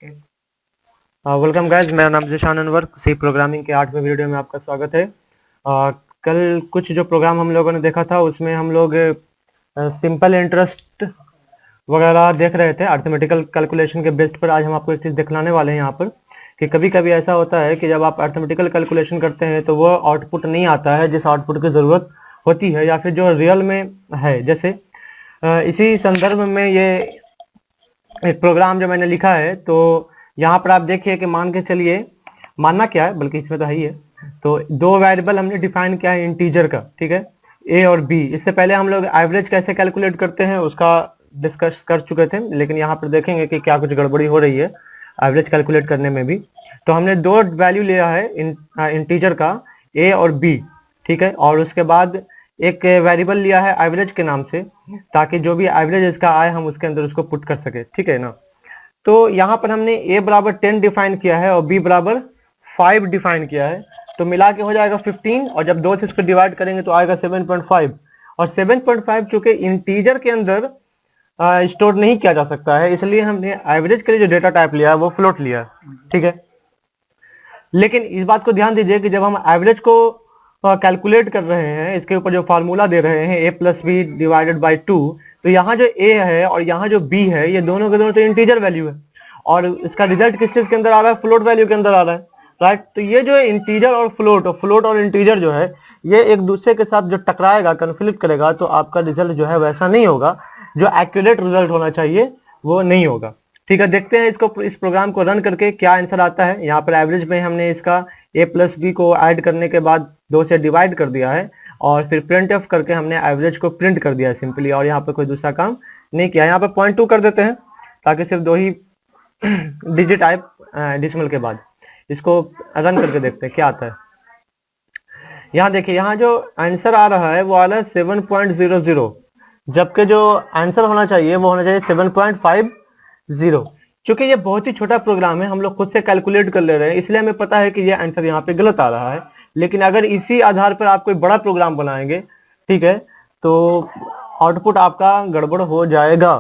Welcome guys, मेरा नाम जिशान अनवर। सी programming के 8वें वीडियो में आपका स्वागत है। कल कुछ जो प्रोग्राम हम लोगों ने देखा था उसमें हम लोग सिंपल इंटरेस्ट वगैरह देख रहे थे अर्थमेटिकल कैलकुलेशन के बेस्ट पर। आज हम आपको एक चीज़ दिखलाने वाले हैं यहाँ पर कि कभी कभी ऐसा होता है कि जब आप अर्थमेटिकल कैलकुलेशन करते हैं तो वो आउटपुट नहीं आता है जिस आउटपुट की ज़रूरत होती है या फिर जो रियल में है। जैसे इसी संदर्भ में ये एक प्रोग्राम जो मैंने लिखा है, तो यहाँ पर आप देखिए कि मान के चलिए, मानना क्या है बल्कि इसमें तो है ही है, तो दो वेरिएबल हमने डिफाइन किया है इंटीजर का, ठीक है, ए और बी। इससे पहले हम लोग एवरेज कैसे कैलकुलेट करते हैं उसका डिस्कस कर चुके थे, लेकिन यहाँ पर देखेंगे कि क्या कुछ गड़बड़ी हो रही है एवरेज कैलकुलेट करने में भी। तो हमने दो वैल्यू लिया है इंटीजर का, ए और बी, ठीक है, और उसके बाद एक वेरिएबल लिया है एवरेज के नाम से, ताकि जो भी एवरेज इसका आए हम उसके अंदर उसको पुट कर सके, ठीक है ना। तो यहाँ पर हमने a बराबर 10 डिफाइन किया है और b बराबर 5 डिफाइन किया है, तो मिला के हो जाएगा 15, और जब 2 से इसको डिवाइड करेंगे तो आएगा 7.5। और 7.5 चूंकि इंटीजर के अंदर स्टोर नहीं किया जा सकता है, इसलिए हमने एवरेज के लिए जो डेटा टाइप लिया है वो फ्लोट लिया है, ठीक है। लेकिन इस बात को ध्यान दीजिए कि जब हम एवरेज को कैलकुलेट कर रहे हैं, इसके ऊपर जो फार्मूला दे रहे हैं a plus B divided by 2, तो यहाँ जो a है और यहाँ जो b है, ये दोनों के दोनों तो इंटीजर वैल्यू है, और इसका रिजल्ट किस चीज के अंदर आ रहा है, फ्लोट वैल्यू के अंदर आ रहा है, राइट। तो ये जो इंटीजर और फ्लोट और इंटीजर जो है, ये एक दूसरे के साथ जो टकराएगा, कन्फ्लिक्ट करेगा, तो आपका रिजल्ट जो है वैसा नहीं होगा, जो एक्यूरेट रिजल्ट होना चाहिए वो नहीं होगा, ठीक है। देखते हैं इसको, इस प्रोग्राम को रन करके क्या आंसर आता है। यहाँ पर एवरेज में हमने इसका a प्लस बी को ऐड करने के बाद 2 से डिवाइड कर दिया है, और फिर प्रिंट एफ करके हमने एवरेज को प्रिंट कर दिया है सिंपली, और यहाँ पे कोई दूसरा काम नहीं किया। यहाँ पे 0.2 कर देते हैं ताकि सिर्फ 2 ही डिजिट आए डेसिमल के बाद। इसको रन करके देखते हैं क्या आता है। यहाँ देखिए, यहाँ जो आंसर आ रहा है वो आ रहा है 7.00, जबकि जो आंसर होना चाहिए वो होना चाहिए 7.50। चूंकि ये बहुत ही छोटा प्रोग्राम है, हम लोग खुद से कैलकुलेट कर ले रहे हैं, इसलिए हमें पता है कि ये आंसर यहाँ पे गलत आ रहा है। लेकिन अगर इसी आधार पर आप कोई बड़ा प्रोग्राम बनाएंगे, ठीक है, तो आउटपुट आपका गड़बड़ हो जाएगा,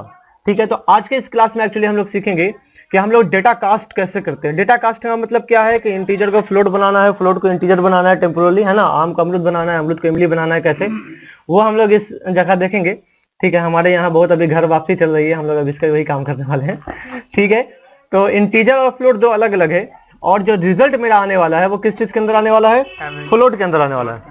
ठीक है। तो आज के इस क्लास में एक्चुअली हम लोग सीखेंगे कि हम लोग डेटा कास्ट कैसे करते हैं। डेटा कास्ट का मतलब क्या है कि इंटीजर को फ्लोट बनाना है, फ्लोट को इंटीजर बनाना है टेम्पोरली, है ना। आम को अमरूद बनाना है, अमरूद को इमली बनाना है, कैसे, वो हम लोग इस जगह देखेंगे, ठीक है। हमारे यहाँ बहुत अभी घर वापसी चल रही है, हम लोग अभी इसका वही काम करने वाले हैं, ठीक है। तो इंटीजर और फ्लोट दो अलग अलग है, और जो रिजल्ट मेरा आने वाला है वो किस चीज के अंदर आने वाला है, फ्लोट के अंदर आने वाला है।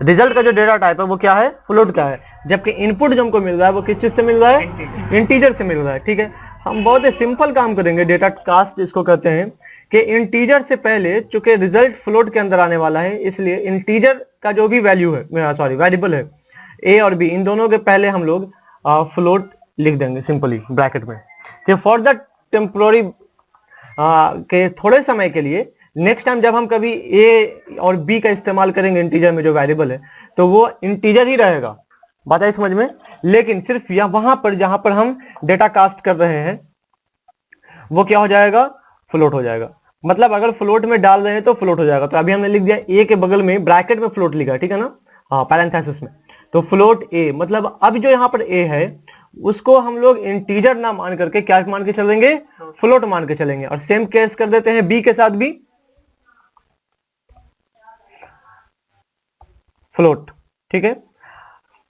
रिजल्ट का जो डेटा टाइप है वो क्या है, फ्लोट का है, जबकि इनपुट जो हमको मिल रहा है वो किस चीज से मिल रहा है, इंटीजर से मिल रहा है, ठीक है। हम बहुत ही सिंपल काम करेंगे, डेटा कास्ट इसको कहते हैं, कि इंटीजर से पहले चूंकि रिजल्ट फ्लोट के अंदर आने वाला है, इसलिए इंटीजर का जो भी वैल्यू है, वेरिएबल है a और b, इन दोनों के पहले हम लोग फ्लोट लिख देंगे सिंपली ब्रैकेट में, कि फॉर द टेम्पोररी के थोड़े समय के लिए, नेक्स्ट टाइम जब हम कभी a और b का इस्तेमाल करेंगे इंटीजर में जो वेरिएबल है, तो वो इंटीजर ही रहेगा, बात है समझ में। लेकिन सिर्फ वहां पर जहां पर हम डेटा कास्ट कर रहे हैं वो क्या हो जाएगा, फ्लोट हो जाएगा। मतलब अगर फ्लोट में डाल रहे हैं तो फ्लोट हो जाएगा। तो अभी हमने लिख दिया a के बगल में ब्रैकेट में फ्लोट लिखा, ठीक है ना, हाँ, पैरेंथेसिस में, तो फ्लोट a, मतलब अब जो यहाँ पर a है उसको हम लोग इंटीजर ना मान करके क्या मान के चलेंगे, फ्लोट मान के चलेंगे। और सेम केस कर देते हैं b के साथ भी, फ्लोट, ठीक है।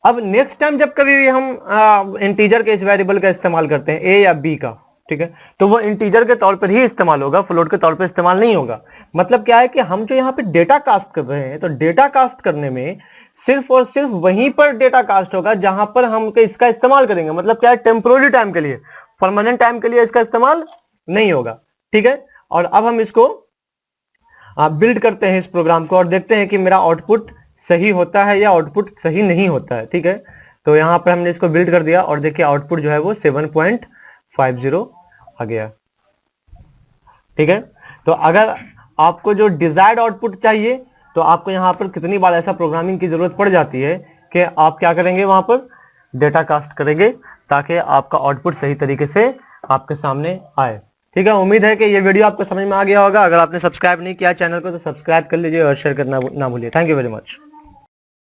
अब नेक्स्ट टाइम जब कभी हम इंटीजर के इस वेरिएबल का इस्तेमाल करते हैं a या b का, ठीक है, तो वो इंटीजर के तौर पर ही इस्तेमाल होगा, फ्लोट के तौर पर इस्तेमाल नहीं होगा। मतलब क्या है कि हम जो यहाँ पे डेटा कास्ट कर रहे हैं, तो डेटा कास्ट करने में सिर्फ और सिर्फ वहीं पर डेटा कास्ट होगा जहां पर हम इसका इस्तेमाल करेंगे। मतलब क्या है, टेम्पोररी टाइम के लिए, परमानेंट टाइम के लिए इसका इस्तेमाल नहीं होगा, ठीक है। और अब हम इसको बिल्ड करते हैं इस प्रोग्राम को, और देखते हैं कि मेरा आउटपुट सही होता है या आउटपुट सही नहीं होता है, ठीक है। तो यहाँ पर हमने इसको बिल्ड कर दिया, और देखिए आउटपुट जो है वो 7.50 आ गया, ठीक है। तो अगर आपको जो डिजायर्ड आउटपुट चाहिए, तो आपको यहाँ पर कितनी बार ऐसा प्रोग्रामिंग की जरूरत पड़ जाती है कि आप क्या करेंगे, वहां पर डेटा कास्ट करेंगे ताकि आपका आउटपुट सही तरीके से आपके सामने आए, ठीक है। उम्मीद है कि ये वीडियो आपको समझ में आ गया होगा। अगर आपने सब्सक्राइब नहीं किया चैनल को तो सब्सक्राइब कर लीजिए और शेयर करना ना भूलिए। Thank you very much.